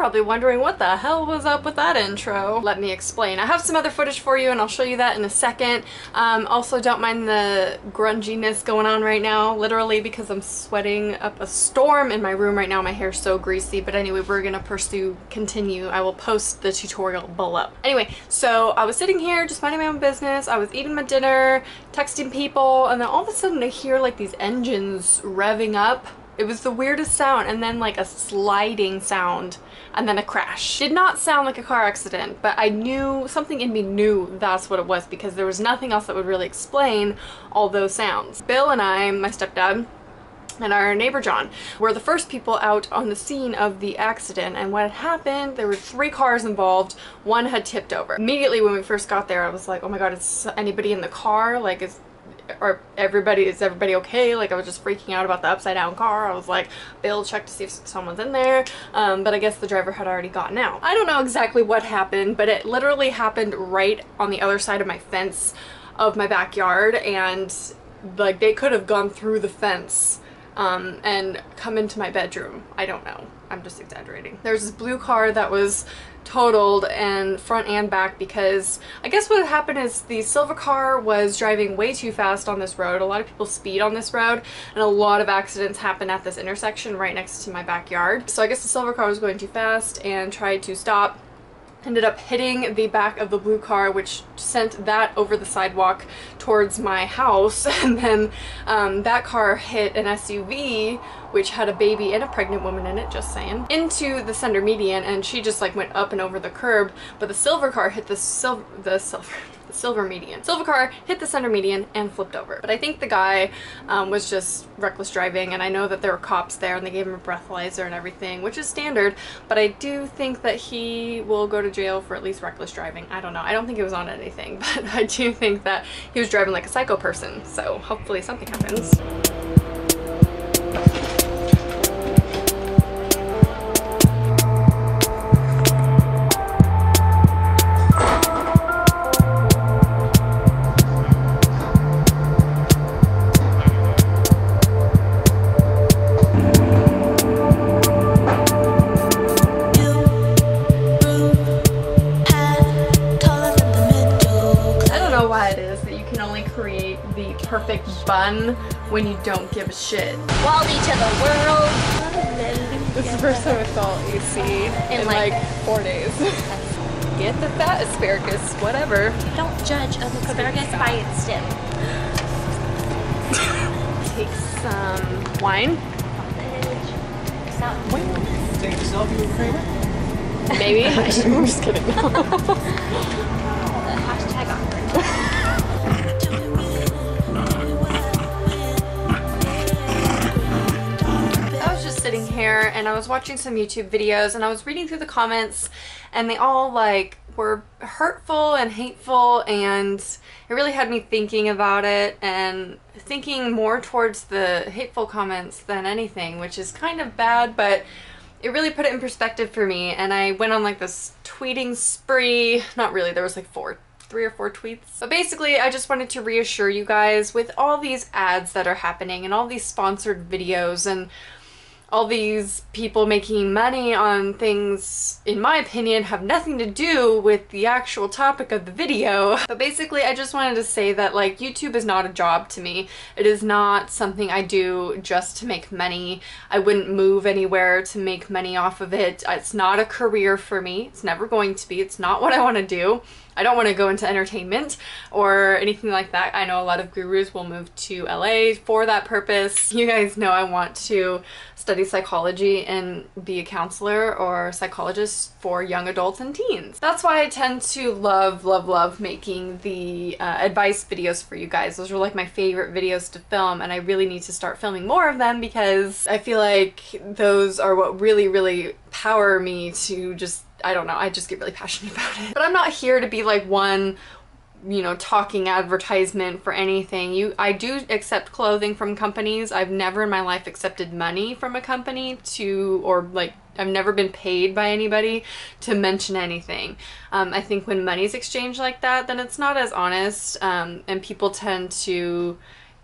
probably wondering what the hell was up with that intro. Let me explain. I have some other footage for you and I'll show you that in a second. Also, don't mind the grunginess going on right now, literally because I'm sweating up a storm in my room right now. My hair's so greasy, but anyway, we're gonna continue. I will post the tutorial below. Anyway, so I was sitting here just minding my own business. I was eating my dinner, texting people, and then all of a sudden I hear like these engines revving up. It was the weirdest sound, and then like a sliding sound, and then a crash. Did not sound like a car accident, but I knew, something in me knew that's what it was, because there was nothing else that would really explain all those sounds. Bill and I, my stepdad, and our neighbor John were the first people out on the scene of the accident, and what had happened, there were 3 cars involved. One had tipped over. Immediately when we first got there, I was like, oh my god, is anybody in the car? Like, is everybody okay? Like, I was just freaking out about the upside down car. I was like, Bill, check to see if someone's in there, but I guess the driver had already gotten out. I don't know exactly what happened, but it literally happened right on the other side of my fence of my backyard, and like they could have gone through the fence and come into my bedroom. I don't know, I'm just exaggerating. There's this blue car that was totaled, and front and back, because I guess what had happened is the silver car was driving way too fast on this road. A lot of people speed on this road, and a lot of accidents happen at this intersection right next to my backyard. So I guess the silver car was going too fast and tried to stop. Ended up hitting the back of the blue car, which sent that over the sidewalk towards my house, and then that car hit an SUV which had a baby and a pregnant woman in it, just saying, into the center median, and she just like went up and over the curb, but the silver car hit the silver median. Silver car hit the center median and flipped over. But I think the guy was just reckless driving, and I know that there were cops there and they gave him a breathalyzer and everything, which is standard, but I do think that he will go to jail for at least reckless driving. I don't know. I don't think it was on anything, but I do think that he was driving like a psycho person, so hopefully something happens. Perfect bun when you don't give a shit. Wally to the world. This is the first time I felt AC in like 4 days. Get the fat asparagus, whatever. Don't judge an asparagus by its stem. Take some wine. Take a selfie with Kramer? Maybe. I'm just kidding. Hashtag awkward. Sitting here and I was watching some YouTube videos and I was reading through the comments, and they all like were hurtful and hateful, and it really had me thinking about it and thinking more towards the hateful comments than anything, which is kind of bad, but it really put it in perspective for me, and I went on like this tweeting spree. Not really, there was like 3 or 4 tweets. But basically, I just wanted to reassure you guys, with all these ads that are happening and all these sponsored videos and all these people making money on things, in my opinion, have nothing to do with the actual topic of the video. But basically, I just wanted to say that like YouTube is not a job to me. It is not something I do just to make money. I wouldn't move anywhere to make money off of it. It's not a career for me. It's never going to be. It's not what I want to do. I don't want to go into entertainment or anything like that. I know a lot of gurus will move to LA for that purpose. You guys know I want to study psychology and be a counselor or psychologist for young adults and teens. That's why I tend to love making the advice videos for you guys. Those are like my favorite videos to film, and I really need to start filming more of them because I feel like those are what really power me to just, I don't know, I just get really passionate about it. But I'm not here to be like one, you know, talking advertisement for anything. I do accept clothing from companies. I've never in my life accepted money from a company or like I've never been paid by anybody to mention anything. I think when money's exchanged like that, then it's not as honest, and people tend to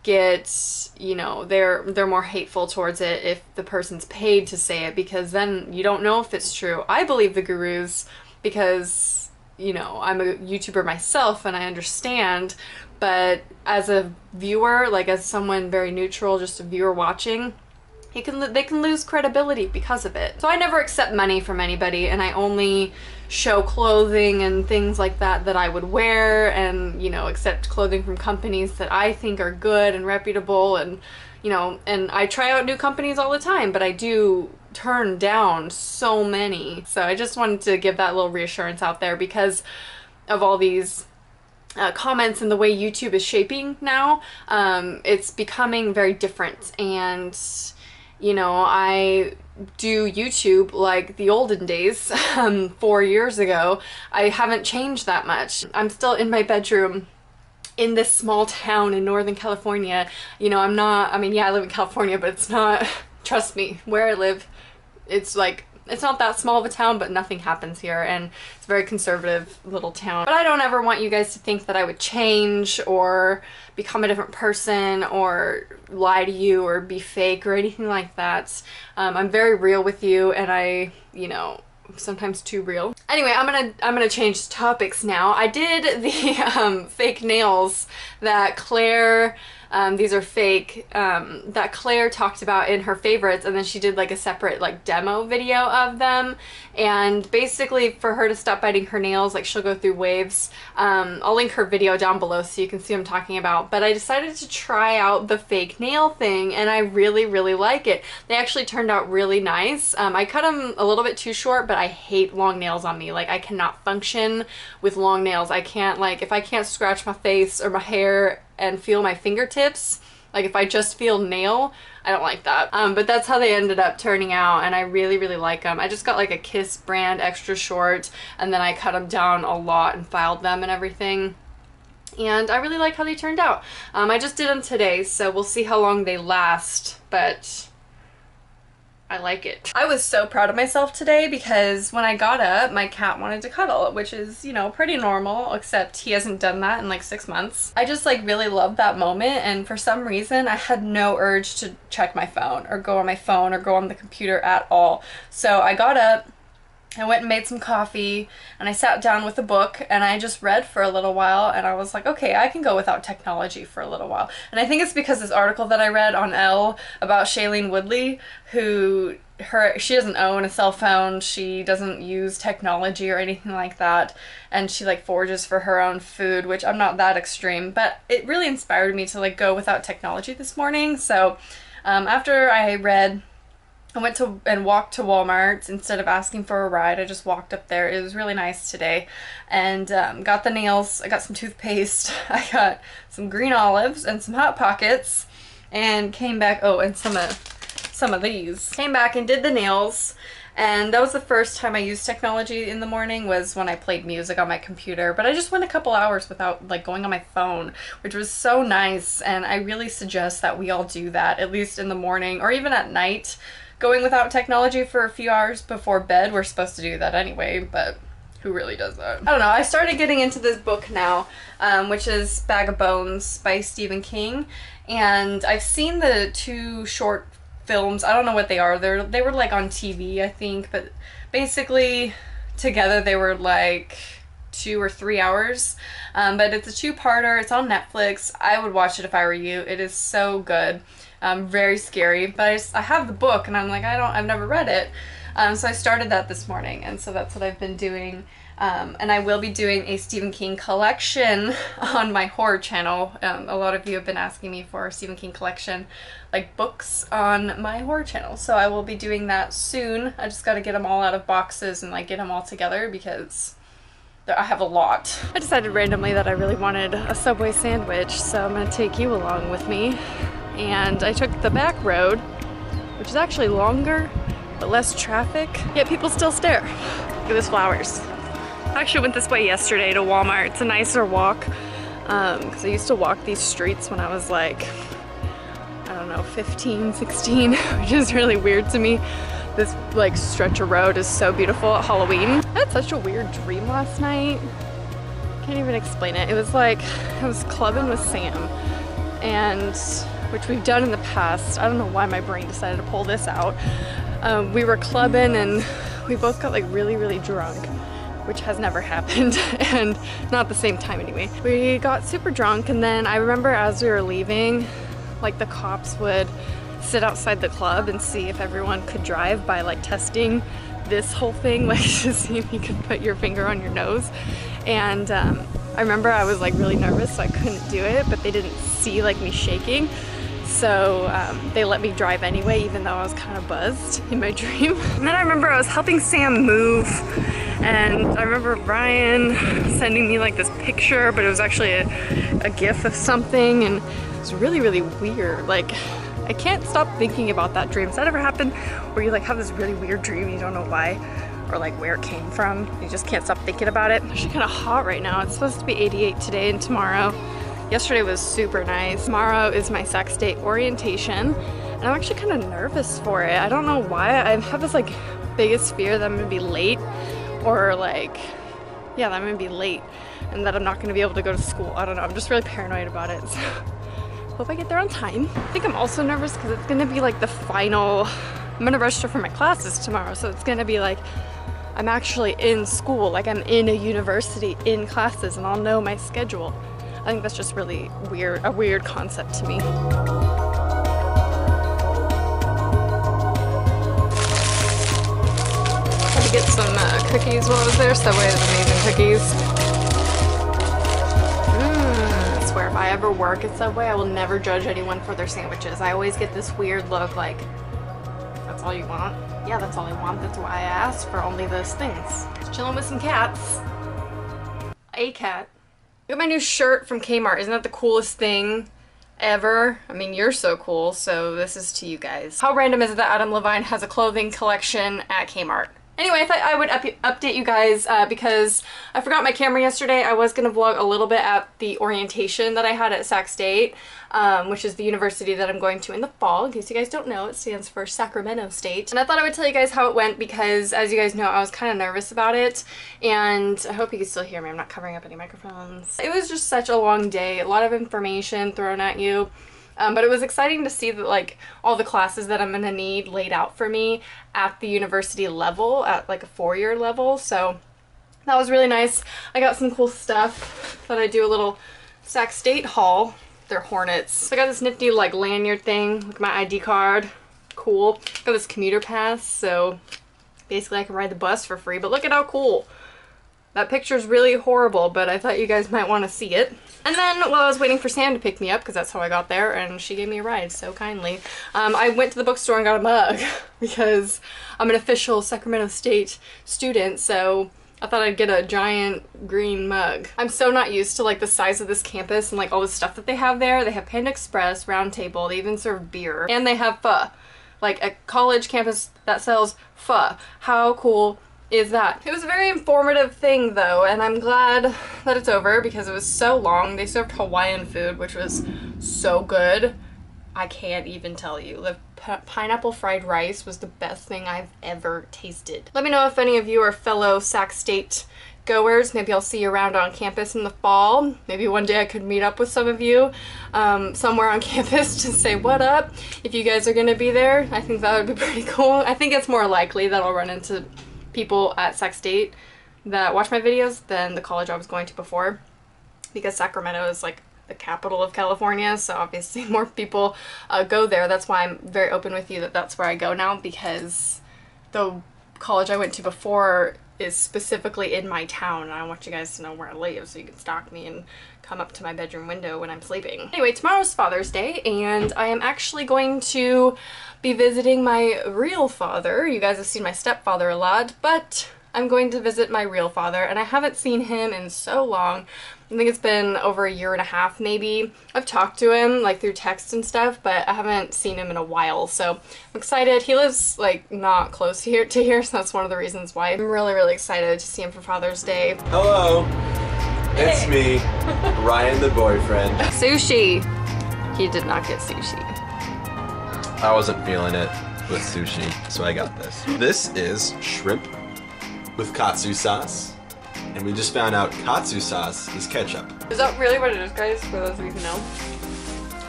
get, you know, they're more hateful towards it if the person's paid to say it, because then you don't know if it's true. I believe the gurus because, you know, I'm a YouTuber myself and I understand, but as a viewer, like as someone very neutral, just a viewer watching, they can lose credibility because of it. So I never accept money from anybody, and I only show clothing and things like that that I would wear, and, you know, accept clothing from companies that I think are good and reputable, and, you know, and I try out new companies all the time, but I do turn down so many. So I just wanted to give that little reassurance out there because of all these comments and the way YouTube is shaping now. It's becoming very different, and you know, I do YouTube like the olden days, 4 years ago. I haven't changed that much. I'm still in my bedroom in this small town in Northern California. You know, I'm not, I mean, yeah, I live in California, but it's not, trust me, where I live, it's like, it's not that small of a town, but nothing happens here, and it's a very conservative little town. But I don't ever want you guys to think that I would change or become a different person or lie to you or be fake or anything like that. I'm very real with you, and I, you know, sometimes too real. Anyway, I'm gonna change topics now. I did the fake nails that Claire, these are fake, that Claire talked about in her favorites, and then she did like a separate like demo video of them. And basically for her to stop biting her nails, like she'll go through waves. I'll link her video down below so you can see what I'm talking about. But I decided to try out the fake nail thing, and I really, really like it. They actually turned out really nice. I cut them a little bit too short, but I hate long nails on me. Like, I cannot function with long nails. I can't, like, if I can't scratch my face or my hair and feel my fingertips, like if I just feel nail, I don't like that. But that's how they ended up turning out, and I really, really like them. I just got like a Kiss brand extra short, and then I cut them down a lot and filed them and everything. And I really like how they turned out. I just did them today, so we'll see how long they last, but I like it. I was so proud of myself today because when I got up, my cat wanted to cuddle, which is, you know, pretty normal, except he hasn't done that in like 6 months. I just like really loved that moment, and for some reason I had no urge to check my phone or go on my phone or go on the computer at all. So I got up, I went and made some coffee, and I sat down with a book, and I just read for a little while, and I was like, okay, I can go without technology for a little while. And I think it's because this article that I read on Elle about Shailene Woodley, who she doesn't own a cell phone, she doesn't use technology or anything like that, and she like forages for her own food, which I'm not that extreme, but it really inspired me to like go without technology this morning. So after I read, I went to and walked to Walmart instead of asking for a ride. I just walked up there. It was really nice today, and got the nails. I got some toothpaste. I got some green olives and some Hot Pockets, and came back. Oh, and some of these. Came back and did the nails, and that was the first time I used technology in the morning, was when I played music on my computer. But I just went a couple hours without like going on my phone, which was so nice, and I really suggest that we all do that, at least in the morning or even at night. Going without technology for a few hours before bed. We're supposed to do that anyway, but who really does that? I don't know. I started getting into this book now, which is Bag of Bones by Stephen King, and I've seen the 2 short films. I don't know what they are. They were like on TV, I think, but basically together they were like 2 or 3 hours. But it's a 2-parter. It's on Netflix. I would watch it if I were you. It is so good. Very scary, but I have the book, and I'm like, I've never read it. So I started that this morning, and so that's what I've been doing. And I will be doing a Stephen King collection on my horror channel. A lot of you have been asking me for a Stephen King collection, like books on my horror channel. So I will be doing that soon. I just got to get them all out of boxes and like get them all together because I have a lot. I decided randomly that I really wanted a Subway sandwich, so I'm gonna take you along with me. And I took the back road, which is actually longer but less traffic, yet people still stare. Look at these flowers. I actually went this way yesterday to Walmart. It's a nicer walk because I used to walk these streets when I was like, I don't know, 15, 16, which is really weird to me. This like stretch of road is so beautiful at Halloween. I had such a weird dream last night. Can't even explain it. It was like I was clubbing with Sam, and which we've done in the past. I don't know why my brain decided to pull this out. We were clubbing and we both got like really drunk, which has never happened, and not at the same time anyway. We got super drunk, and then I remember as we were leaving, like the cops would sit outside the club and see if everyone could drive by like testing this whole thing, like to see if you could put your finger on your nose. And I remember I was like really nervous, so I couldn't do it, but they didn't see like me shaking. So they let me drive anyway, even though I was kind of buzzed in my dream. And then I remember I was helping Sam move, and I remember Ryan sending me like this picture, but it was actually a GIF of something, and it was really weird. Like, I can't stop thinking about that dream. Does that ever happen where you like have this really weird dream, you don't know why or like where it came from? You just can't stop thinking about it. It's actually kind of hot right now. It's supposed to be 88 today and tomorrow. Yesterday was super nice. Tomorrow is my Sac State orientation, and I'm actually kind of nervous for it. I don't know why. I have this like biggest fear that I'm gonna be late, or like, yeah, that I'm gonna be late and that I'm not gonna be able to go to school. I don't know, I'm just really paranoid about it. So hope I get there on time. I think I'm also nervous because it's gonna be like the final, I'm gonna register for my classes tomorrow, so it's gonna be like, I'm actually in school, like I'm in a university in classes, and I'll know my schedule. I think that's just really weird, a weird concept to me. Try to get some cookies while I was there. Subway has amazing cookies. I swear if I ever work at Subway, I will never judge anyone for their sandwiches. I always get this weird look like, that's all you want? Yeah, that's all I want. That's why I asked for only those things. Just chilling with some cats. A cat. I got my new shirt from Kmart. Isn't that the coolest thing ever? I mean, you're so cool, so this is to you guys. How random is it that Adam Levine has a clothing collection at Kmart? Anyway, I thought I would update you guys because I forgot my camera yesterday. I was going to vlog a little bit at the orientation that I had at Sac State, which is the university that I'm going to in the fall. In case you guys don't know, it stands for Sacramento State. And I thought I would tell you guys how it went because, as you guys know, I was kind of nervous about it. And I hope you can still hear me. I'm not covering up any microphones. It was just such a long day. A lot of information thrown at you. But it was exciting to see that like all the classes that I'm gonna need laid out for me at the university level, at like a 4-year level. So that was really nice. I got some cool stuff. Thought I'd do a little Sac State haul. They're Hornets. So I got this nifty like lanyard thing, look at my ID card. Cool. Got this commuter pass, so basically I can ride the bus for free, but look at how cool. That picture's really horrible, but I thought you guys might want to see it. And then while I was waiting for Sam to pick me up, because that's how I got there, and she gave me a ride so kindly, I went to the bookstore and got a mug because I'm an official Sacramento State student, so I thought I'd get a giant green mug. I'm so not used to like the size of this campus and like all the stuff that they have there. They have Panda Express, Round Table, they even serve beer, and they have pho. Like a college campus that sells pho. How cool is that? It was a very informative thing though, and I'm glad that it's over because it was so long. They served Hawaiian food, which was so good. I can't even tell you. The pineapple fried rice was the best thing I've ever tasted. Let me know if any of you are fellow Sac State goers. Maybe I'll see you around on campus in the fall. Maybe one day I could meet up with some of you somewhere on campus to say what up. If you guys are gonna be there, I think that would be pretty cool. I think it's more likely that I'll run into people at Sac State that watch my videos than the college I was going to before, because Sacramento is like the capital of California, so obviously more people go there. That's why I'm very open with you that that's where I go now, because the college I went to before is specifically in my town, and I want you guys to know where I live so you can stalk me and come up to my bedroom window when I'm sleeping. Anyway, tomorrow's Father's Day, and I am actually going to be visiting my real father. You guys have seen my stepfather a lot, but I'm going to visit my real father, and I haven't seen him in so long. I think it's been over 1.5 years maybe. I've talked to him like through text and stuff, but I haven't seen him in a while, so I'm excited. He lives like not close to here, so that's one of the reasons why I'm really excited to see him for Father's Day. Hello, it's me, Ryan the boyfriend. Sushi. He did not get sushi. I wasn't feeling it with sushi, so I got this. This is shrimp with katsu sauce, and we just found out katsu sauce is ketchup. Is that really what it is, guys, for those of you who know?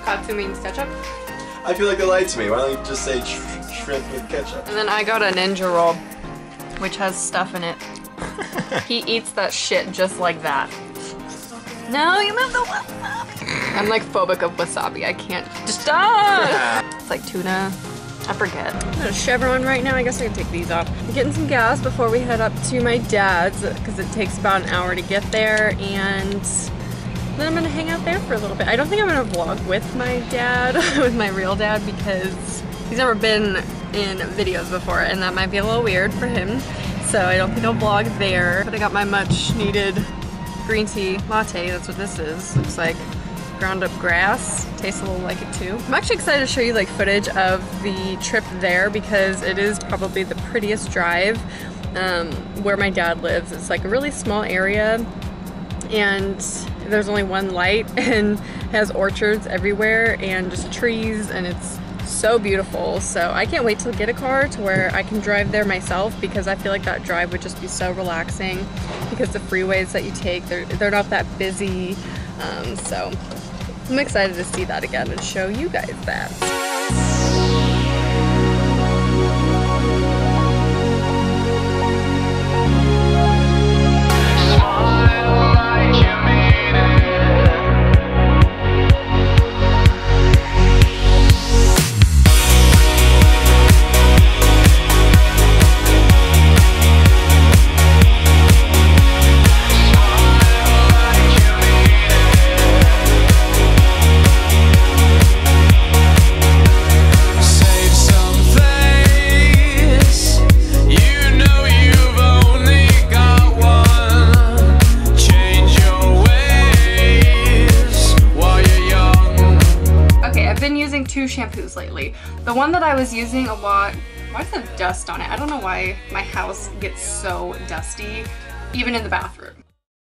Katsu means ketchup. I feel like they lied to me. Why don't you just say shrimp with ketchup? And then I got a ninja roll, which has stuff in it. He eats that shit just like that. No, you moved the wasabi. I'm like phobic of wasabi. I can't. Just stop. It's like tuna. I forget. I'm at a Chevron right now. I guess I can take these off. I'm getting some gas before we head up to my dad's because it takes about an hour to get there, and then I'm gonna hang out there for a little bit. I don't think I'm gonna vlog with my dad, with my real dad, because he's never been in videos before, and that might be a little weird for him. So I don't think I'll vlog there. But I got my much needed green tea latte. That's what this is. Looks like ground up grass. Tastes a little like it too. I'm actually excited to show you like footage of the trip there because it is probably the prettiest drive where my dad lives. It's like a really small area and there's only one light and has orchards everywhere and just trees, and it's so beautiful. So I can't wait to get a car to where I can drive there myself because I feel like that drive would just be so relaxing because the freeways that you take, they're not that busy. So I'm excited to see that again and show you guys that. Two shampoos lately. The one that I was using a lot, why does it have dust on it? I don't know why my house gets so dusty, even in the bathroom.